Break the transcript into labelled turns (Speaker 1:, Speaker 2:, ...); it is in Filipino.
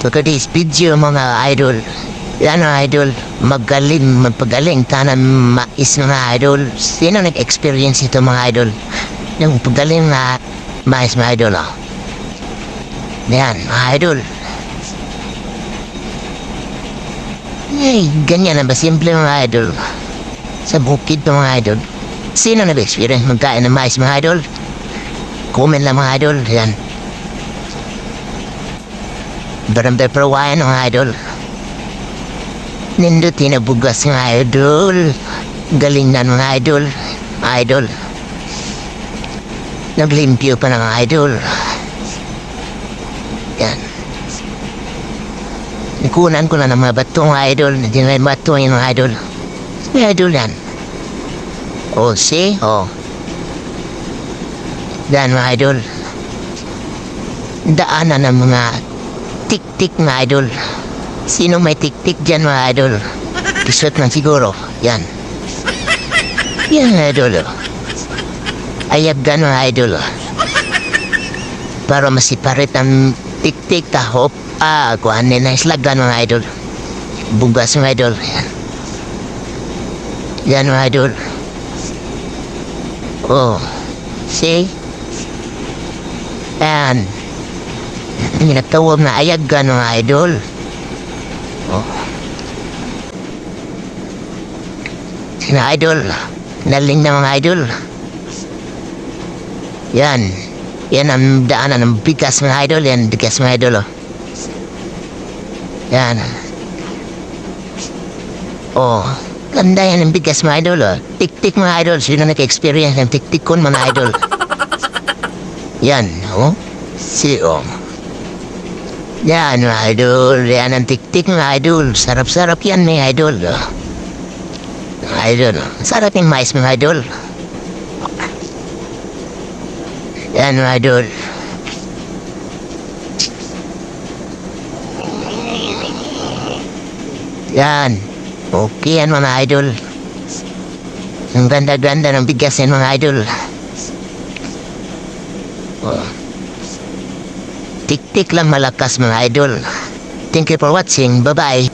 Speaker 1: Look at this video mga idol. Yan mga idol, magpagaling tanan mais mga idol. Sino nag-experience ito mga idol? Yung pagaling na mais mga idol oh. Yan mga idol. Ay, ganyan na ba simple mga idol? Sa bukid to mga idol. Sino nag-experience magkain ng mais mga idol? Comment lang mga idol. Yan. Barangay Perwayan mga idol. Nindutin na bugas mga idol. Galing na mga idol. Idol. Naglimpyo pa ng idol. Yan. Nikunan ko na ng mga bato mga idol. Hindi na yung bato yung mga idol. Mga idol yan. Oh, see? Oh. Yan mga idol. Daanan ng mga tik-tik mga idol. Sino may tik-tik dyan mga idol? Kisot lang siguro. Yan. Yan mga idol. Ayab gan mga idol. Para masiparit ang tik-tik tahop. Kuhan nila islagan mga idol. Bugas mga idol. Yan. Yan mga idol. Oh. See? Yan. Ninatawag na ayagan mga idol. Oh. Sina idol. Naling na mga idol. Yan. Yan ang daanan ng bigas mga idol. Yan, bigas mga idol. Oh. Yan. Oh. Ganda yan ang bigas mga idol. Oh. Tik-tik mga idol. Sino nag-experience ng tik-tikon mga idol? Yan. Oh. See, oh. Yan mga idol. Yan ang tik-tik mga idol. Sarap-sarap yan mga idol. Oh. Idol. Sarap yung mais mga idol. Yan mga idol. Yan. Okay yan mga idol. Ang ganda-ganda ng bigas yan mga idol. Oh. Tik-tik lang malakas mga idol. Thank you for watching. Bye-bye.